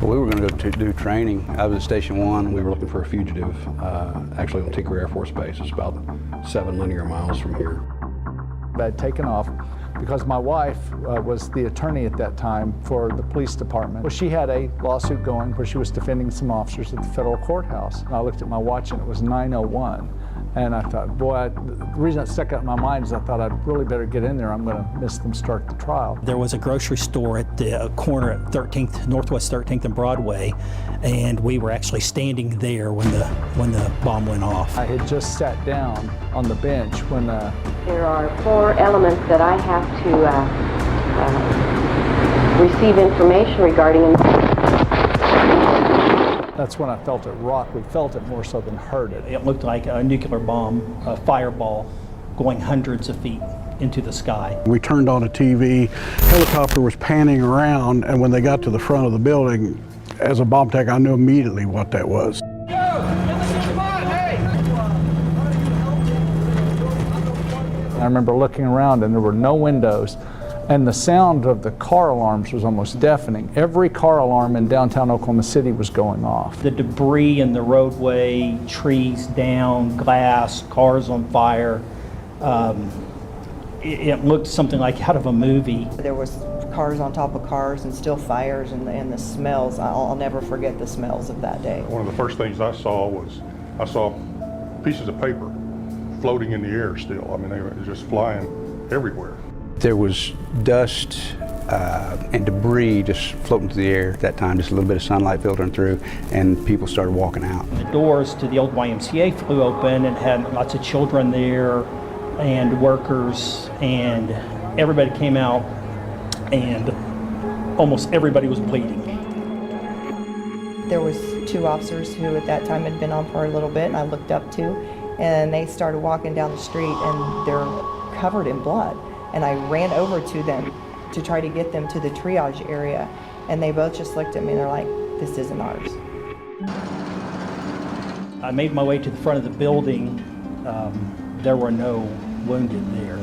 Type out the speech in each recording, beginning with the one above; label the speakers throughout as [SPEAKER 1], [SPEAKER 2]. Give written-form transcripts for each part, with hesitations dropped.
[SPEAKER 1] We were going to go do training. I was at Station 1. We were looking for a fugitive, actually on Tinker Air Force Base. It's about 7 linear miles from here.
[SPEAKER 2] I had taken off because my wife was the attorney at that time for the police department. Well, she had a lawsuit going where she was defending some officers at the federal courthouse. And I looked at my watch and it was 9:01. And I thought, boy, the reason it stuck out in my mind is I thought I'd really better get in there. I'm going to miss them start the trial.
[SPEAKER 3] There was a grocery store at the corner at 13th, Northwest 13th and Broadway, and we were actually standing there when the bomb went off.
[SPEAKER 2] I had just sat down on the bench when
[SPEAKER 4] There are 4 elements that I have to receive information regarding.
[SPEAKER 2] That's when I felt it rock. We felt it more so than heard it.
[SPEAKER 3] It looked like a nuclear bomb, a fireball, going hundreds of feet into the sky.
[SPEAKER 5] We turned on a TV, helicopter was panning around, and when they got to the front of the building, as a bomb tech, I knew immediately what that was.
[SPEAKER 2] I remember looking around and there were no windows, and the sound of the car alarms was almost deafening. Every car alarm in downtown Oklahoma City was going off.
[SPEAKER 3] The debris in the roadway, trees down, glass, cars on fire. It looked something like out of a movie.
[SPEAKER 6] There was cars on top of cars and still fires and the smells. I'll never forget the smells of that day.
[SPEAKER 7] One of the first things I saw pieces of paper floating in the air still. I mean, they were just flying everywhere.
[SPEAKER 1] There was dust and debris just floating through the air at that time, just a little bit of sunlight filtering through, and people started walking out.
[SPEAKER 3] The doors to the old YMCA flew open and had lots of children there and workers, and everybody came out and almost everybody was bleeding.
[SPEAKER 6] There was 2 officers who at that time had been on for a little bit and I looked up to, and they started walking down the street and they're covered in blood. And I ran over to them to try to get them to the triage area, and they both just looked at me and they're like, this isn't ours.
[SPEAKER 3] I made my way to the front of the building. There were no wounded there.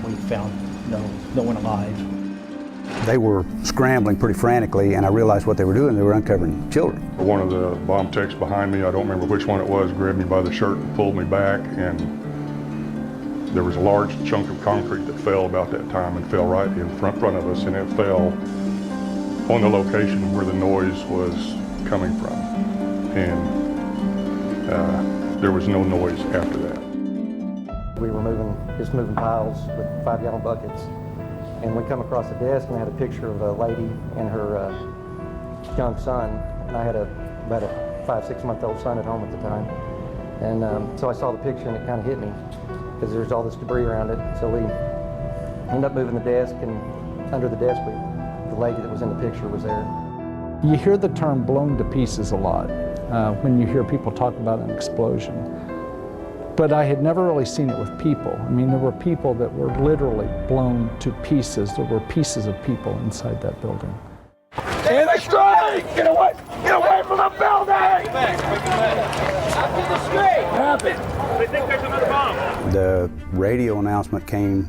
[SPEAKER 3] We found no one alive.
[SPEAKER 1] They were scrambling pretty frantically, and I realized what they were doing. They were uncovering children.
[SPEAKER 7] One of the bomb techs behind me, I don't remember which one it was, grabbed me by the shirt and pulled me back, and there was a large chunk of concrete that fell about that time and fell right in front of us, and it fell on the location where the noise was coming from. And there was no noise after that.
[SPEAKER 8] We were moving piles with 5-gallon buckets, and we come across the desk and I had a picture of a lady and her young son, and I had about a 5-6-month-old son at home at the time. And so I saw the picture and it kind of hit me, because there's all this debris around it. So we ended up moving the desk, and under the desk, the lady that was in the picture was there.
[SPEAKER 2] You hear the term blown to pieces a lot when you hear people talk about an explosion. But I had never really seen it with people. I mean, there were people that were literally blown to pieces. There were pieces of people inside that building.
[SPEAKER 9] In the street! Get away from the building! Get back. Up to the street! What happened? They think there's another bomb.
[SPEAKER 1] The radio announcement came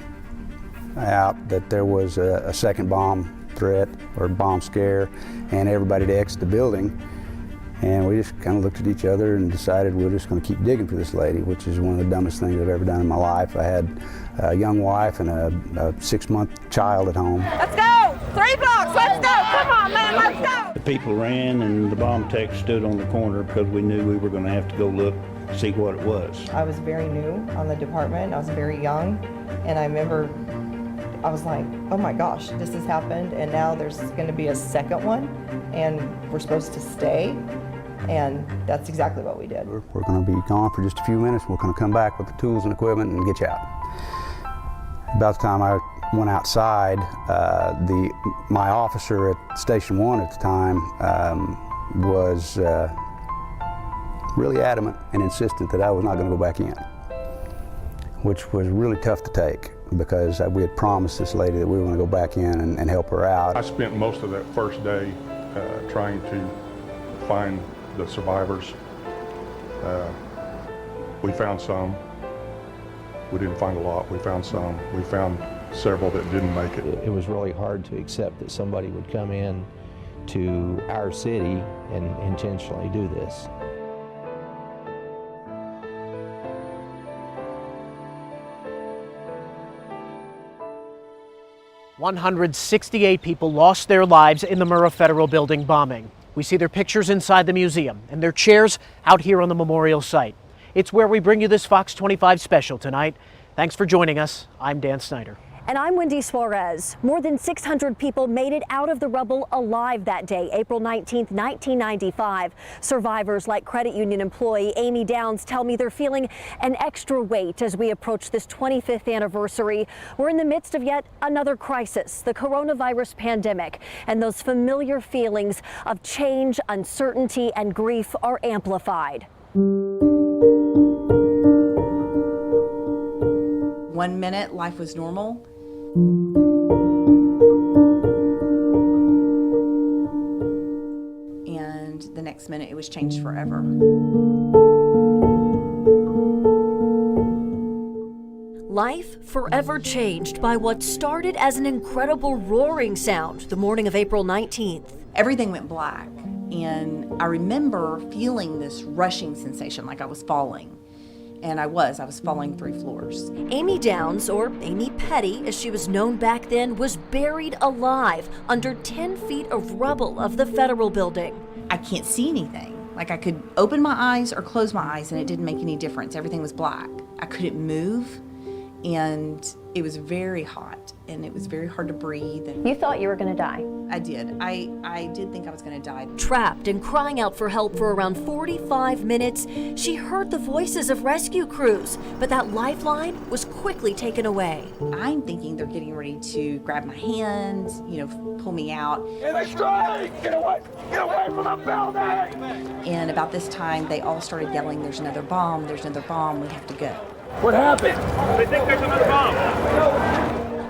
[SPEAKER 1] out that there was a second bomb threat or bomb scare, and everybody to exit the building. And we just kind of looked at each other and decided we're just going to keep digging for this lady, which is one of the dumbest things I've ever done in my life. I had a young wife and a 6-month child at home.
[SPEAKER 10] Let's go! 3 blocks, let's go! Come on, man, let's go!
[SPEAKER 11] The people ran and the bomb tech stood on the corner because we knew we were going to have to go look, see what it was.
[SPEAKER 6] I was very new on the department. I was very young, and I remember I was like, oh my gosh, this has happened, and now there's going to be a second one, and we're supposed to stay. And that's exactly what we did.
[SPEAKER 1] We're going to be gone for just a few minutes. We're going to come back with the tools and equipment and get you out. About the time I went outside, my officer at Station 1 at the time was really adamant and insistent that I was not going to go back in, which was really tough to take because we had promised this lady that we were going to go back in and help her out.
[SPEAKER 7] I spent most of that first day trying to find the survivors. We found some. We didn't find a lot. We found some. We found several that didn't make it.
[SPEAKER 12] It was really hard to accept that somebody would come in to our city and intentionally do this.
[SPEAKER 13] 168 people lost their lives in the Murrah Federal Building bombing. We see their pictures inside the museum and their chairs out here on the memorial site. It's where we bring you this Fox 25 special tonight. Thanks for joining us. I'm Dan Snyder.
[SPEAKER 14] And I'm Wendy Suarez. More than 600 people made it out of the rubble alive that day, April 19th, 1995. Survivors like credit union employee Amy Downs tell me they're feeling an extra weight as we approach this 25th anniversary. We're in the midst of yet another crisis, the coronavirus pandemic, and those familiar feelings of change, uncertainty, and grief are amplified.
[SPEAKER 15] 1 minute, life was normal. And the next minute, it was changed forever.
[SPEAKER 14] Life forever changed by what started as an incredible roaring sound the morning of April 19th.
[SPEAKER 15] Everything went black, and I remember feeling this rushing sensation like I was falling. And I was falling 3 floors.
[SPEAKER 14] Amy Downs, or Amy Petty as she was known back then, was buried alive under 10 feet of rubble of the federal building.
[SPEAKER 15] I can't see anything. Like I could open my eyes or close my eyes and it didn't make any difference. Everything was black. I couldn't move, and it was very hot and it was very hard to breathe. And
[SPEAKER 14] you thought you were going to die?
[SPEAKER 15] I did. I did think I was going to die.
[SPEAKER 14] Trapped and crying out for help for around 45 minutes, she heard the voices of rescue crews, but that lifeline was quickly taken away.
[SPEAKER 15] I'm thinking they're getting ready to grab my hands, pull me out.
[SPEAKER 9] And they strike! Get away from the building!
[SPEAKER 15] And about this time, they all started yelling, there's another bomb, we have to go.
[SPEAKER 9] What happened? They think there's another bomb.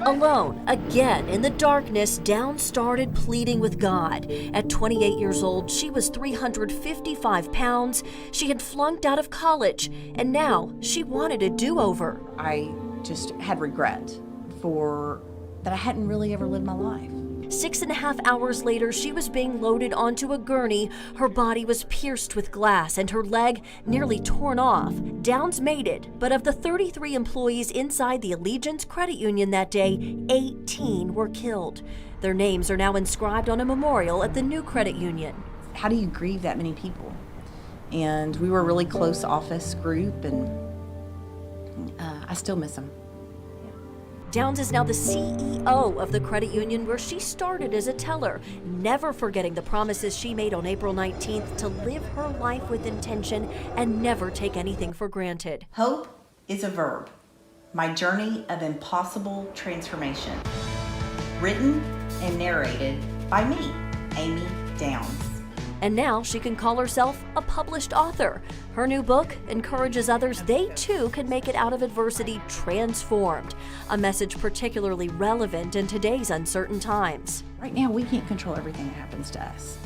[SPEAKER 14] Alone, again in the darkness, Downs started pleading with God. At 28 years old, she was 355 pounds. She had flunked out of college, and now she wanted a do-over.
[SPEAKER 15] I just had regret for that I hadn't really ever lived my life.
[SPEAKER 14] 6.5 hours later, she was being loaded onto a gurney. Her body was pierced with glass and her leg nearly torn off. Downs made it, but of the 33 employees inside the Allegiance Credit Union that day, 18 were killed. Their names are now inscribed on a memorial at the new credit union.
[SPEAKER 15] How do you grieve that many people? And we were a really close office group, and I still miss them.
[SPEAKER 14] Downs is now the CEO of the credit union where she started as a teller, never forgetting the promises she made on April 19th to live her life with intention and never take anything for granted.
[SPEAKER 15] Hope is a verb. My journey of impossible transformation. Written and narrated by me, Amy Downs.
[SPEAKER 14] And now she can call herself a published author. Her new book encourages others they too can make it out of adversity transformed. A message particularly relevant in today's uncertain times.
[SPEAKER 15] Right now, we can't control everything that happens to us,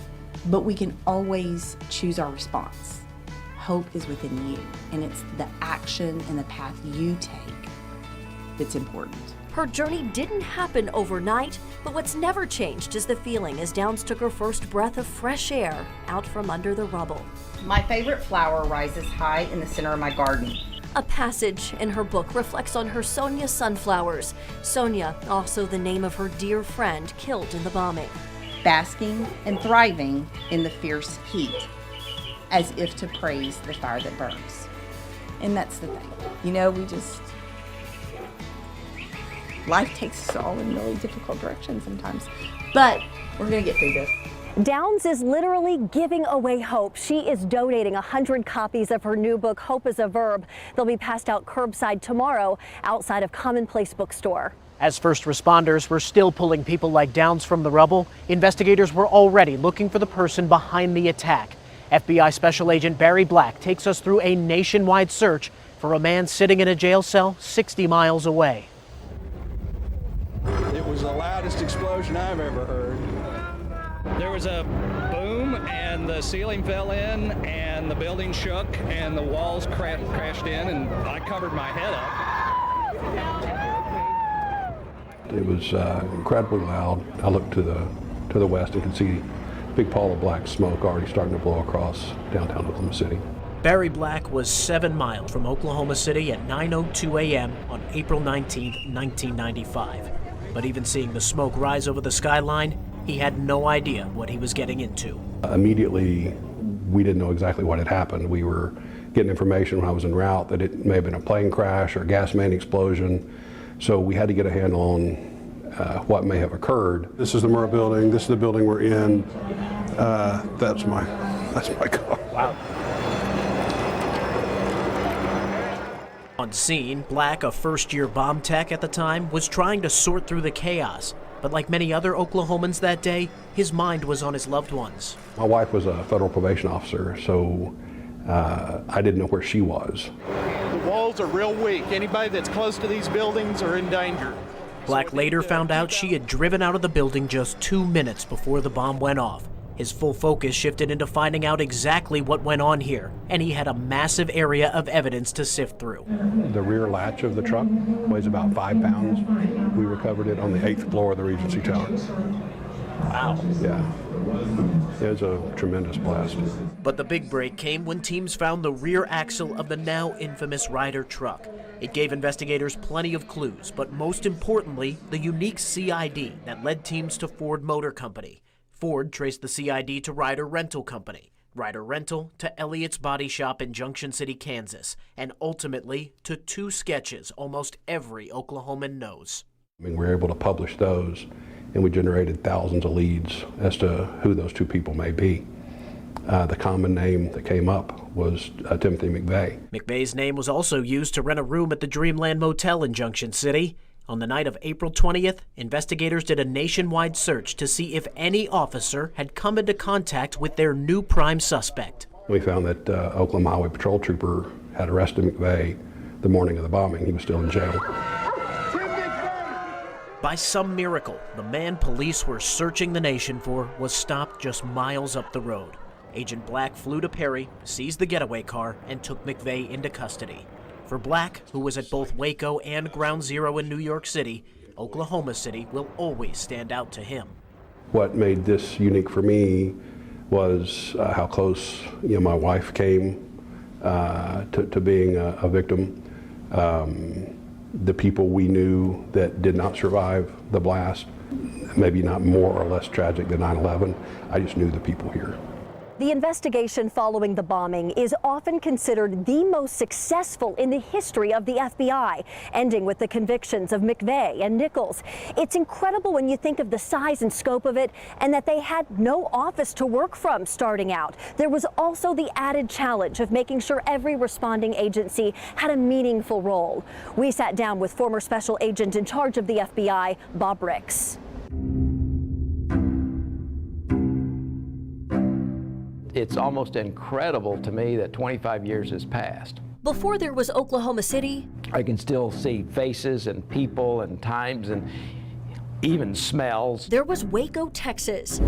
[SPEAKER 15] but we can always choose our response. Hope is within you, and it's the action and the path you take that's important.
[SPEAKER 14] Her journey didn't happen overnight, but what's never changed is the feeling as Downs took her first breath of fresh air out from under the rubble.
[SPEAKER 15] My favorite flower rises high in the center of my garden.
[SPEAKER 14] A passage in her book reflects on her Sonia sunflowers. Sonia, also the name of her dear friend killed in the bombing.
[SPEAKER 15] Basking and thriving in the fierce heat, as if to praise the fire that burns. And that's the thing. Life takes us all in really difficult directions sometimes, but we're gonna get through this.
[SPEAKER 14] Downs is literally giving away hope. She is donating 100 copies of her new book, Hope is a Verb. They'll be passed out curbside tomorrow outside of Commonplace Bookstore.
[SPEAKER 13] As first responders were still pulling people like Downs from the rubble, investigators were already looking for the person behind the attack. FBI Special Agent Barry Black takes us through a nationwide search for a man sitting in a jail cell 60 miles away.
[SPEAKER 16] It was the loudest explosion I've ever heard.
[SPEAKER 17] There was a boom and the ceiling fell in and the building shook and the walls crashed in and I covered my head up.
[SPEAKER 18] It was incredibly loud. I looked to the west and could see big pall of black smoke already starting to blow across downtown Oklahoma City.
[SPEAKER 13] Barry Black was 7 miles from Oklahoma City at 9:02 a.m. on April 19, 1995. But even seeing the smoke rise over the skyline, he had no idea what he was getting into.
[SPEAKER 18] Immediately, we didn't know exactly what had happened. We were getting information when I was en route that it may have been a plane crash or a gas main explosion. So we had to get a handle on what may have occurred.
[SPEAKER 5] This is the Murrah building. This is the building we're in. That's my car.
[SPEAKER 13] Wow. On scene, Black, a first-year bomb tech at the time, was trying to sort through the chaos. But like many other Oklahomans that day, his mind was on his loved ones.
[SPEAKER 18] My wife was a federal probation officer, so I didn't know where she was.
[SPEAKER 19] The walls are real weak. Anybody that's close to these buildings are in danger.
[SPEAKER 13] Black later found out she had driven out of the building just 2 minutes before the bomb went off. His full focus shifted into finding out exactly what went on here, and he had a massive area of evidence to sift through.
[SPEAKER 18] The rear latch of the truck weighs about 5 pounds. We recovered it on the 8th floor of the Regency Tower.
[SPEAKER 13] Wow.
[SPEAKER 18] Yeah. It was a tremendous blast.
[SPEAKER 13] But the big break came when teams found the rear axle of the now infamous Ryder truck. It gave investigators plenty of clues, but most importantly, the unique CID that led teams to Ford Motor Company. Ford traced the CID to Ryder Rental Company, Ryder Rental to Elliott's Body Shop in Junction City, Kansas, and ultimately to 2 sketches almost every Oklahoman knows.
[SPEAKER 18] I mean, we were able to publish those, and we generated thousands of leads as to who those 2 people may be. The common name that came up was Timothy McVeigh.
[SPEAKER 13] McVeigh's name was also used to rent a room at the Dreamland Motel in Junction City. On the night of April 20th, investigators did a nationwide search to see if any officer had come into contact with their new prime suspect.
[SPEAKER 18] We found that Oklahoma Highway Patrol trooper had arrested McVeigh the morning of the bombing. He was still in jail.
[SPEAKER 13] By some miracle, the man police were searching the nation for was stopped just miles up the road. Agent Black flew to Perry, seized the getaway car, and took McVeigh into custody. For Black, who was at both Waco and Ground Zero in New York City, Oklahoma City will always stand out to him.
[SPEAKER 18] What made this unique for me was how close my wife came to being a victim. The people we knew that did not survive the blast, maybe not more or less tragic than 9/11, I just knew the people here.
[SPEAKER 14] The investigation following the bombing is often considered the most successful in the history of the FBI, ending with the convictions of McVeigh and Nichols. It's incredible when you think of the size and scope of it, and that they had no office to work from starting out. There was also the added challenge of making sure every responding agency had a meaningful role. We sat down with former special agent in charge of the FBI, Bob Ricks.
[SPEAKER 12] It's almost incredible to me that 25 years has passed.
[SPEAKER 14] Before there was Oklahoma City,
[SPEAKER 12] I can still see faces and people and times and even smells.
[SPEAKER 14] There was Waco, Texas.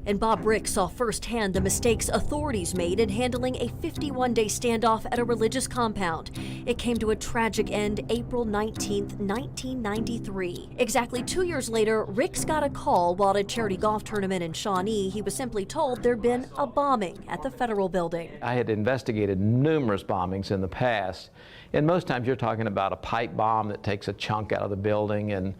[SPEAKER 14] And Bob Ricks saw firsthand the mistakes authorities made in handling a 51-day standoff at a religious compound. It came to a tragic end April 19th, 1993. Exactly 2 years later, Ricks got a call while at a charity golf tournament in Shawnee. He was simply told there'd been a bombing at the federal building.
[SPEAKER 12] I had investigated numerous bombings in the past, and most times you're talking about a pipe bomb that takes a chunk out of the building, and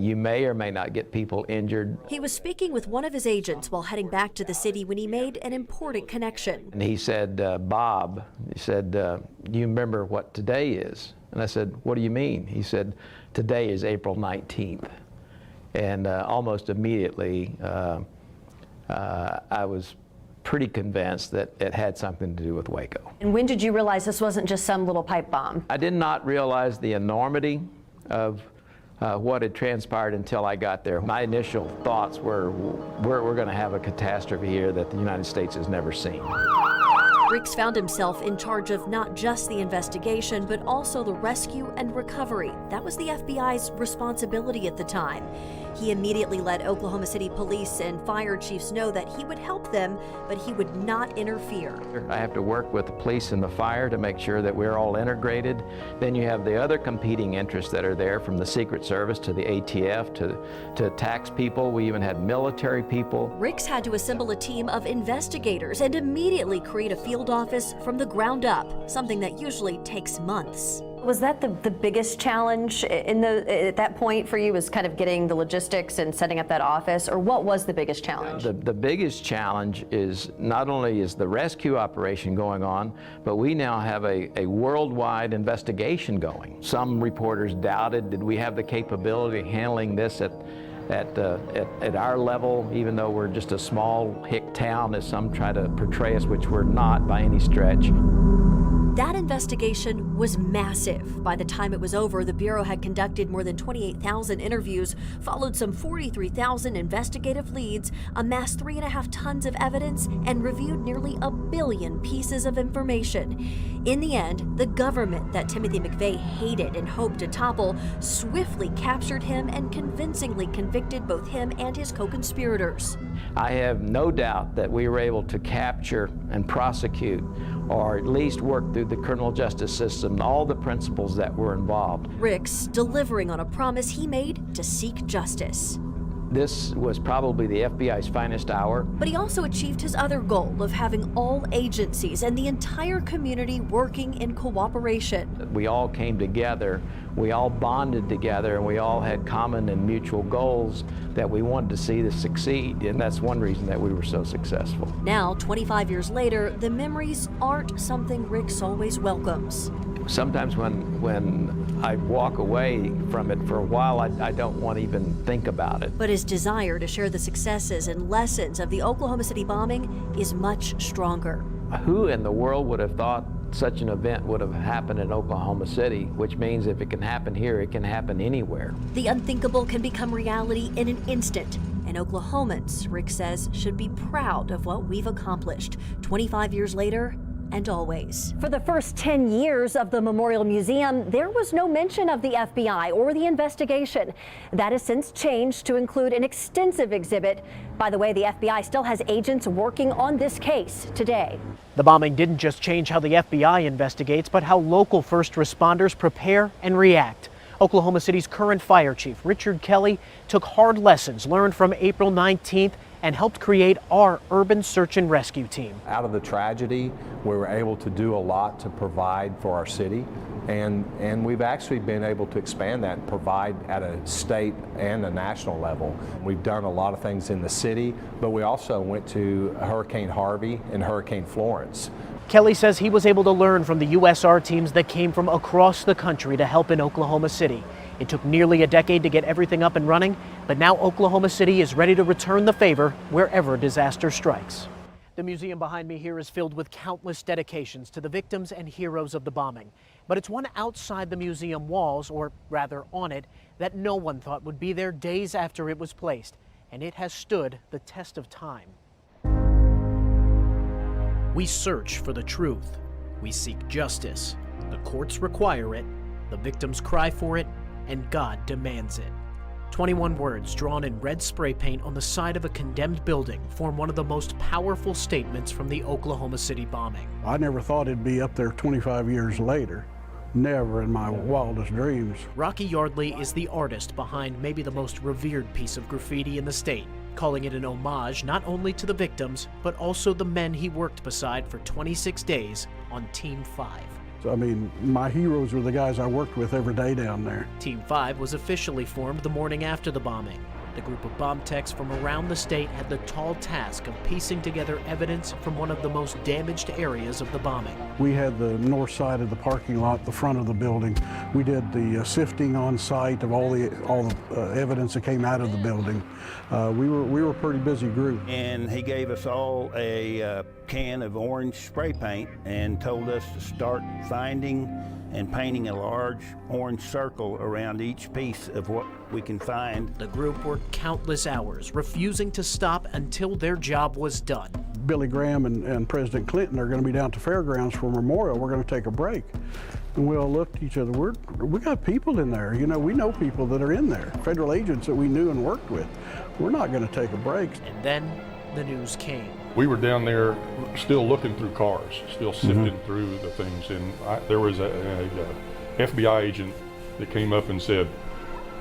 [SPEAKER 12] you may or may not get people injured.
[SPEAKER 14] He was speaking with one of his agents while heading back to the city when he made an important connection.
[SPEAKER 12] And he said, Bob, he said, do you remember what today is? And I said, what do you mean? He said, today is April 19th. And almost immediately, I was pretty convinced that it had something to do with Waco.
[SPEAKER 14] And when did you realize this wasn't just some little pipe bomb?
[SPEAKER 12] I did not realize the enormity of what had transpired until I got there. My initial thoughts were, we're going to have a catastrophe here that the United States has never seen.
[SPEAKER 14] Ricks found himself in charge of not just the investigation, but also the rescue and recovery. That was the FBI's responsibility at the time. He immediately let Oklahoma City police and fire chiefs know that he would help them, but he would not interfere.
[SPEAKER 12] I have to work with the police and the fire to make sure that we're all integrated. Then you have the other competing interests that are there, from the Secret Service to the ATF to tax people. We even had military people.
[SPEAKER 14] Ricks had to assemble a team of investigators and immediately create a field office from the ground up, something that usually takes months. Was that the biggest challenge at that point for you, was kind of getting the logistics and setting up that office, or what was the biggest challenge?
[SPEAKER 12] The biggest challenge is not only is the rescue operation going on, but we now have a worldwide investigation going. Some reporters doubted, did we have the capability of handling this at our level, even though we're just a small hick town, as some try to portray us, which we're not by any stretch.
[SPEAKER 14] That investigation was massive. By the time it was over, the Bureau had conducted more than 28,000 interviews, followed some 43,000 investigative leads, amassed 3.5 tons of evidence, and reviewed nearly 1 billion pieces of information. In the end, the government that Timothy McVeigh hated and hoped to topple swiftly captured him and convincingly convicted both him and his co-conspirators.
[SPEAKER 12] I have no doubt that we were able to capture and prosecute, or at least work through the criminal justice system, all the principles that were involved.
[SPEAKER 14] Ricks delivering on a promise he made to seek justice.
[SPEAKER 12] This was probably the FBI's finest hour.
[SPEAKER 14] But he also achieved his other goal of having all agencies and the entire community working in cooperation.
[SPEAKER 12] We all came together, we all bonded together, and we all had common and mutual goals that we wanted to see this succeed, and that's one reason that we were so successful.
[SPEAKER 14] Now, 25 years later, the memories aren't something Ricks always welcomes.
[SPEAKER 12] Sometimes when I walk away from it for a while, I don't want to even think about it.
[SPEAKER 14] But his desire to share the successes and lessons of the Oklahoma City bombing is much stronger.
[SPEAKER 12] Who in the world would have thought such an event would have happened in Oklahoma City, which means if it can happen here, it can happen anywhere.
[SPEAKER 14] The unthinkable can become reality in an instant. And Oklahomans, Ricks says, should be proud of what we've accomplished 25 years later and always. For the first 10 years of the Memorial Museum, there was no mention of the FBI or the investigation. That has since changed to include an extensive exhibit. By the way, the FBI still has agents working on this case today.
[SPEAKER 13] The bombing didn't just change how the FBI investigates, but how local first responders prepare and react. Oklahoma City's current fire chief, Richard Kelly, took hard lessons learned from April 19th and helped create our urban search and rescue team.
[SPEAKER 20] Out of the tragedy, we were able to do a lot to provide for our city, and we've actually been able to expand that and provide at a state and a national level. We've done a lot of things in the city, but we also went to Hurricane Harvey and Hurricane Florence.
[SPEAKER 13] Kelly says he was able to learn from the USR teams that came from across the country to help in Oklahoma City. It took nearly a decade to get everything up and running, but now Oklahoma City is ready to return the favor wherever disaster strikes. The museum behind me here is filled with countless dedications to the victims and heroes of the bombing. But it's one outside the museum walls, or rather on it, that no one thought would be there days after it was placed. And it has stood the test of time. We search for the truth. We seek justice. The courts require it. The victims cry for it. And God demands it. 21 words drawn in red spray paint on the side of a condemned building form one of the most powerful statements from the Oklahoma City bombing.
[SPEAKER 5] I never thought it'd be up there 25 years later. Never in my wildest dreams.
[SPEAKER 13] Rocky Yardley is the artist behind maybe the most revered piece of graffiti in the state, calling it an homage not only to the victims, but also the men he worked beside for 26 days on Team 5.
[SPEAKER 5] I mean, my heroes were the guys I worked with every day down there.
[SPEAKER 13] Team 5 was officially formed the morning after the bombing. The group of bomb techs from around the state had the tall task of piecing together evidence from one of the most damaged areas of the bombing.
[SPEAKER 5] We had the north side of the parking lot, the front of the building. We did the sifting on site of all the evidence that came out of the building. We were a pretty busy group.
[SPEAKER 11] And he gave us all a can of orange spray paint and told us to start finding and painting a large orange circle around each piece of what we can find.
[SPEAKER 13] The group worked countless hours, refusing to stop until their job was done.
[SPEAKER 5] Billy Graham and President Clinton are going to be down at the fairgrounds for a memorial. We're going to take a break. And we all looked at each other. We got people in there. You know, we know people that are in there, federal agents that we knew and worked with. We're not going to take a break.
[SPEAKER 13] And then the news came.
[SPEAKER 7] We were down there still looking through cars, still sifting through the things, and there was a FBI agent that came up and said,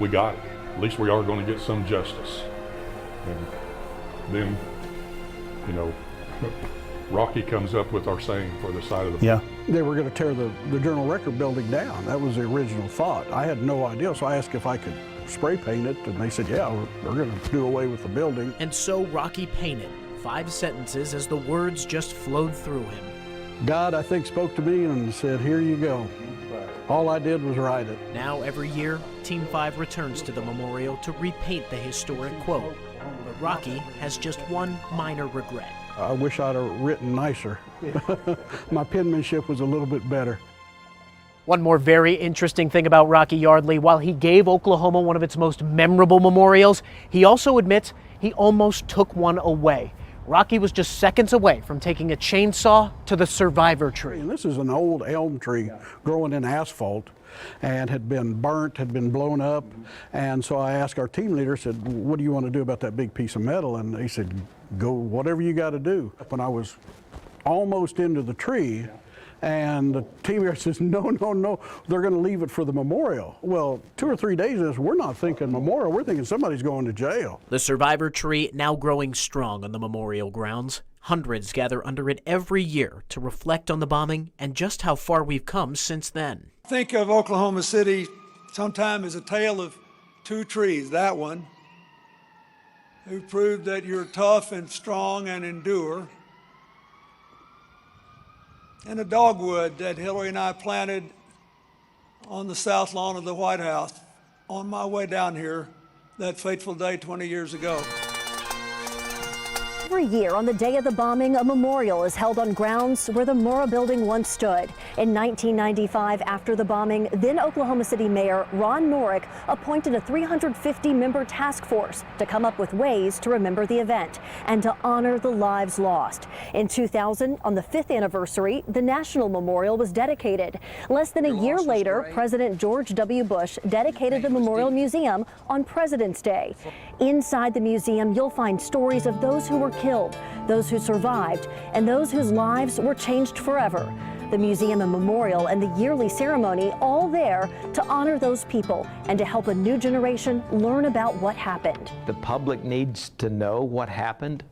[SPEAKER 7] "We got it. At least we are going to get some justice." And then, you know, Rocky comes up with our saying for the side of the...
[SPEAKER 1] Yeah.
[SPEAKER 5] They were going to tear the Journal Record building down. That was the original thought. I had no idea, so I asked if I could spray paint it, and they said, yeah, we're going to do away with the building.
[SPEAKER 13] And so Rocky painted 5 sentences as the words just flowed through him.
[SPEAKER 5] God, I think, spoke to me and said, here you go. All I did was write it.
[SPEAKER 13] Now every year, Team 5 returns to the memorial to repaint the historic quote. But Rocky has just one minor regret.
[SPEAKER 5] I wish I'd have written nicer. My penmanship was a little bit better.
[SPEAKER 13] One more very interesting thing about Rocky Yardley, while he gave Oklahoma one of its most memorable memorials, he also admits he almost took one away. Rocky was just seconds away from taking a chainsaw to the survivor tree.
[SPEAKER 5] And this is an old elm tree growing in asphalt and had been burnt, had been blown up. And so I asked our team leader, said, what do you want to do about that big piece of metal? And he said, go whatever you got to do. When I was almost into the tree, and the team leader says, no, they're going to leave it for the memorial. Well, 2 or 3 days of this, we're not thinking memorial, we're thinking somebody's going to jail.
[SPEAKER 13] The survivor tree now growing strong on the memorial grounds. Hundreds gather under it every year to reflect on the bombing and just how far we've come since then.
[SPEAKER 21] Think of Oklahoma City sometime as a tale of 2 trees. That one, who proved that you're tough and strong and endure, and a dogwood that Hillary and I planted on the south lawn of the White House on my way down here that fateful day 20 years ago.
[SPEAKER 14] Every year on the day of the bombing, a memorial is held on grounds where the Murrah building once stood. In 1995, after the bombing, then Oklahoma City Mayor Ron Norick appointed a 350-member task force to come up with ways to remember the event and to honor the lives lost. In 2000, on the 5th anniversary, the National Memorial was dedicated. Less than a year later, President George W. Bush dedicated the Memorial Museum on President's Day. Inside the museum, you'll find stories of those who were killed, those who survived, and those whose lives were changed forever. The museum and memorial and the yearly ceremony all there to honor those people and to help a new generation learn about what happened.
[SPEAKER 12] The public needs to know what happened.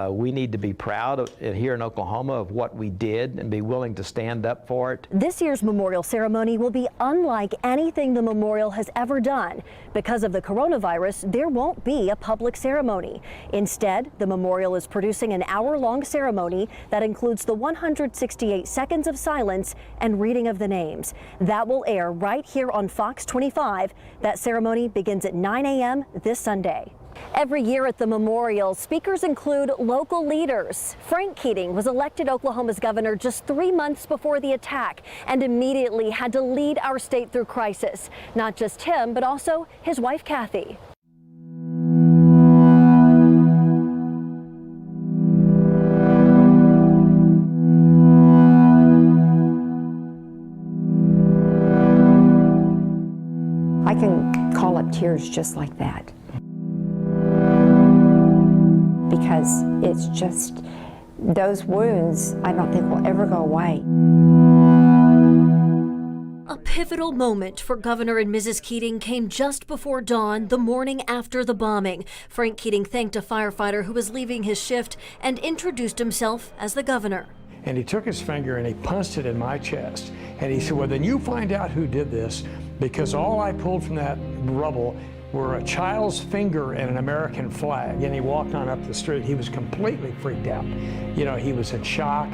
[SPEAKER 12] We need to be proud here in Oklahoma of what we did and be willing to stand up for it.
[SPEAKER 14] This year's memorial ceremony will be unlike anything the memorial has ever done. Because of the coronavirus, there won't be a public ceremony. Instead, the memorial is producing an hour-long ceremony that includes the 168 seconds of silence and reading of the names. That will air right here on Fox 25. That ceremony begins at 9 a.m. this Sunday. Every year at the memorial, speakers include local leaders. Frank Keating was elected Oklahoma's governor just 3 months before the attack and immediately had to lead our state through crisis. Not just him, but also his wife, Kathy.
[SPEAKER 22] I can call up tears just like that. Because it's just, those wounds I don't think will ever go away.
[SPEAKER 14] A pivotal moment for Governor and Mrs. Keating came just before dawn, the morning after the bombing. Frank Keating thanked a firefighter who was leaving his shift and introduced himself as the governor.
[SPEAKER 23] And he took his finger and he punched it in my chest. And he said, well, then you find out who did this, because all I pulled from that rubble were a child's finger and an American flag. And he walked on up the street. He was completely freaked out. You know, he was in shock.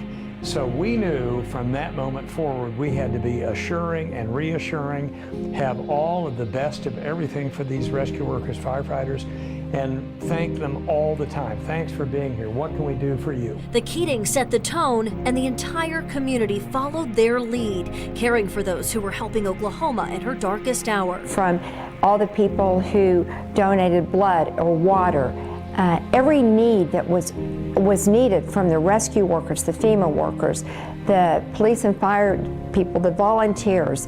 [SPEAKER 23] So we knew from that moment forward, we had to be assuring and reassuring, have all of the best of everything for these rescue workers, firefighters, and thank them all the time. Thanks for being here. What can we do for you?
[SPEAKER 14] The Keatings set the tone, and the entire community followed their lead, caring for those who were helping Oklahoma in her darkest hour.
[SPEAKER 22] From all the people who donated blood or water, every need that was needed from the rescue workers, the FEMA workers, the police and fire people, the volunteers,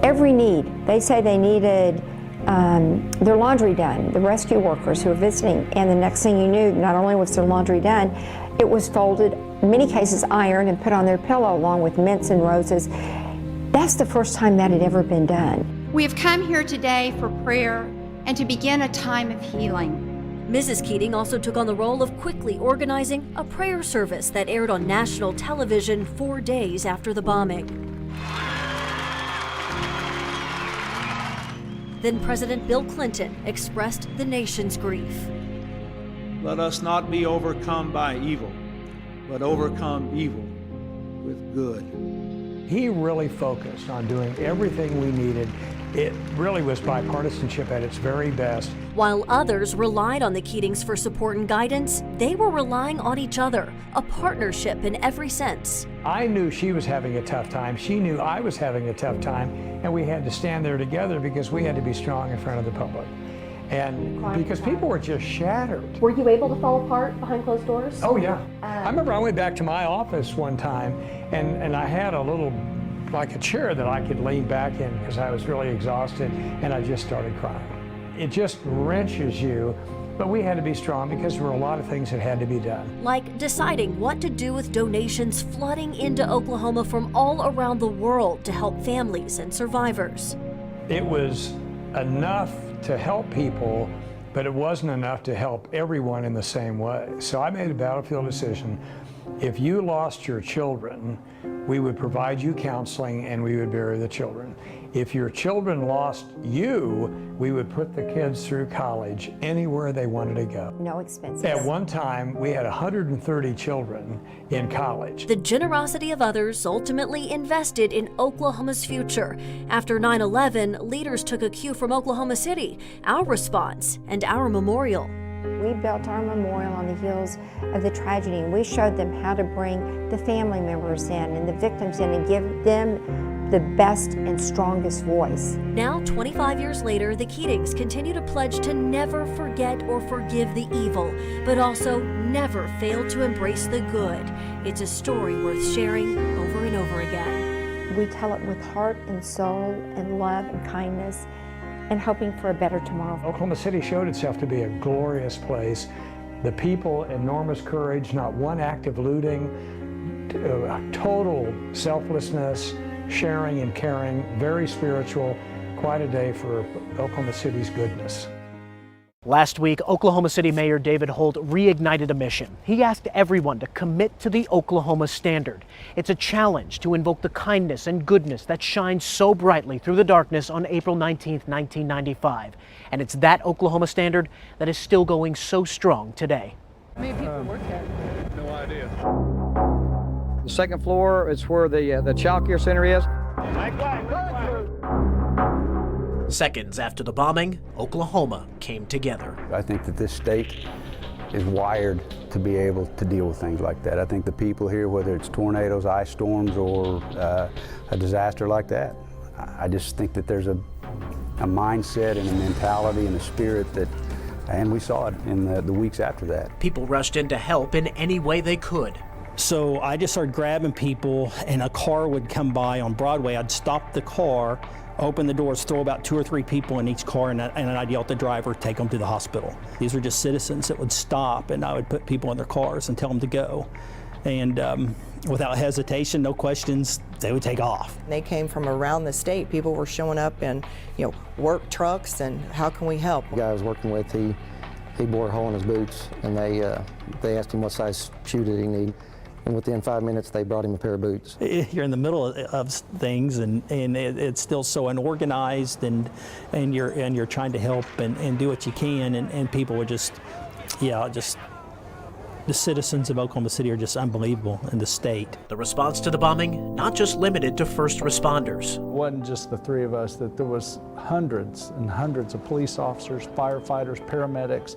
[SPEAKER 22] every need. They say they needed their laundry done, the rescue workers who were visiting, and the next thing you knew, not only was their laundry done, it was folded, in many cases ironed, and put on their pillow along with mints and roses. That's the first time that had ever been done.
[SPEAKER 3] We have come here today for prayer and to begin a time of healing.
[SPEAKER 14] Mrs. Keating also took on the role of quickly organizing a prayer service that aired on national television 4 days after the bombing. Then President Bill Clinton expressed the nation's grief.
[SPEAKER 4] Let us not be overcome by evil, but overcome evil with good.
[SPEAKER 23] He really focused on doing everything we needed. It really was bipartisanship at its very best.
[SPEAKER 14] While others relied on the Keatings for support and guidance, they were relying on each other, a partnership in every sense.
[SPEAKER 23] I knew she was having a tough time. She knew I was having a tough time, and we had to stand there together because we had to be strong in front of the public. And because people were just shattered.
[SPEAKER 14] Were you able to fall apart behind closed doors?
[SPEAKER 23] Oh yeah. I remember I went back to my office one time and I had a little, like a chair that I could lean back in because I was really exhausted, and I just started crying. It just wrenches you, but we had to be strong because there were a lot of things that had to be done.
[SPEAKER 14] Like deciding what to do with donations flooding into Oklahoma from all around the world to help families and survivors.
[SPEAKER 23] It was enough to help people, but it wasn't enough to help everyone in the same way. So I made a battlefield decision. If you lost your children, we would provide you counseling and we would bury the children. If your children lost you, we would put the kids through college anywhere they wanted to go.
[SPEAKER 22] No expenses.
[SPEAKER 23] At one time, we had 130 children in college.
[SPEAKER 14] The generosity of others ultimately invested in Oklahoma's future. After 9/11, leaders took a cue from Oklahoma City, our response, and our memorial.
[SPEAKER 22] We built our memorial on the heels of the tragedy, and we showed them how to bring the family members in and the victims in and give them the best and strongest voice.
[SPEAKER 14] Now, 25 years later, the Keatings continue to pledge to never forget or forgive the evil, but also never fail to embrace the good. It's a story worth sharing over and over again.
[SPEAKER 22] We tell it with heart and soul and love and kindness, and hoping for a better tomorrow.
[SPEAKER 23] Oklahoma City showed itself to be a glorious place. The people, enormous courage, not one act of looting, total selflessness, sharing and caring, very spiritual, quite a day for Oklahoma City's goodness.
[SPEAKER 13] Last week, Oklahoma City Mayor David Holt reignited a mission. He asked everyone to commit to the Oklahoma Standard. It's a challenge to invoke the kindness and goodness that shines so brightly through the darkness on April 19, 1995. And it's that Oklahoma Standard that is still going so strong today.
[SPEAKER 8] How many people work there?
[SPEAKER 4] No idea.
[SPEAKER 8] The second floor is where the child care center is.
[SPEAKER 13] Seconds after the bombing, Oklahoma came together.
[SPEAKER 1] I think that this state is wired to be able to deal with things like that. I think the people here, whether it's tornadoes, ice storms, or a disaster like that, I just think that there's a mindset and a mentality and a spirit that, and we saw it in the weeks after that.
[SPEAKER 13] People rushed in to help in any way they could.
[SPEAKER 24] So I just started grabbing people, and a car would come by on Broadway. I'd stop the car, open the doors, throw about 2 or 3 people in each car, and I'd yell at the driver, take them to the hospital. These were just citizens that would stop, and I would put people in their cars and tell them to go. And without hesitation, no questions, they would take off.
[SPEAKER 6] They came from around the state. People were showing up in, work trucks, and how can we help?
[SPEAKER 25] The guy I was working with, he bore a hole in his boots, and they asked him what size shoe did he need. And within 5 minutes, they brought him a pair of boots.
[SPEAKER 24] You're in the middle of things, and it's still so unorganized, and you're trying to help and do what you can, and people were just the citizens of Oklahoma City are just unbelievable in the state.
[SPEAKER 13] The response to the bombing, not just limited to first responders.
[SPEAKER 2] It wasn't just the 3 of us, that there was hundreds and hundreds of police officers, firefighters, paramedics,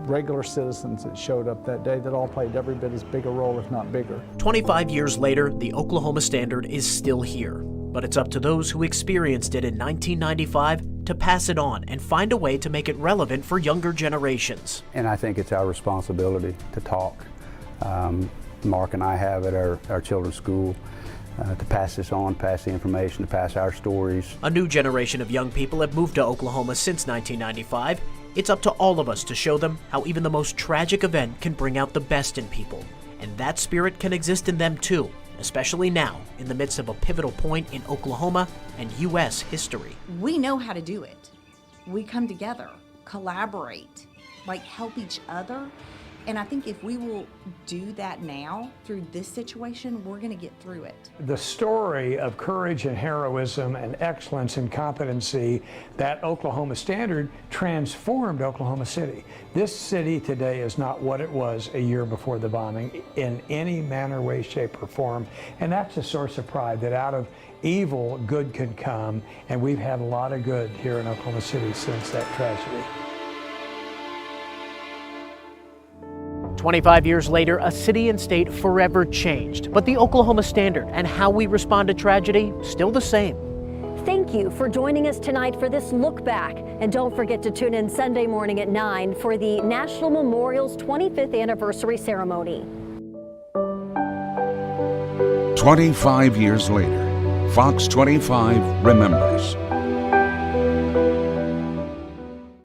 [SPEAKER 2] regular citizens that showed up that day that all played every bit as big a role, if not bigger.
[SPEAKER 13] 25 years later, the Oklahoma Standard is still here, but it's up to those who experienced it in 1995 to pass it on and find a way to make it relevant for younger generations.
[SPEAKER 1] And I think it's our responsibility to talk. Mark and I have at our children's school to pass this on, pass the information, to pass our stories.
[SPEAKER 13] A new generation of young people have moved to Oklahoma since 1995. It's up to all of us to show them how even the most tragic event can bring out the best in people. And that spirit can exist in them too, especially now, in the midst of a pivotal point in Oklahoma and U.S. history.
[SPEAKER 9] We know how to do it. We come together, collaborate, help each other. And I think if we will do that now through this situation, we're going to get through it.
[SPEAKER 23] The story of courage and heroism and excellence and competency, that Oklahoma standard transformed Oklahoma City. This city today is not what it was a year before the bombing in any manner, way, shape, or form. And that's a source of pride, that out of evil, good can come. And we've had a lot of good here in Oklahoma City since that tragedy.
[SPEAKER 13] 25 years later, a city and state forever changed, but the Oklahoma standard and how we respond to tragedy, still the same.
[SPEAKER 14] Thank you for joining us tonight for this look back. And don't forget to tune in Sunday morning at 9 for the National Memorial's 25th anniversary ceremony.
[SPEAKER 10] 25 years later, Fox 25 remembers.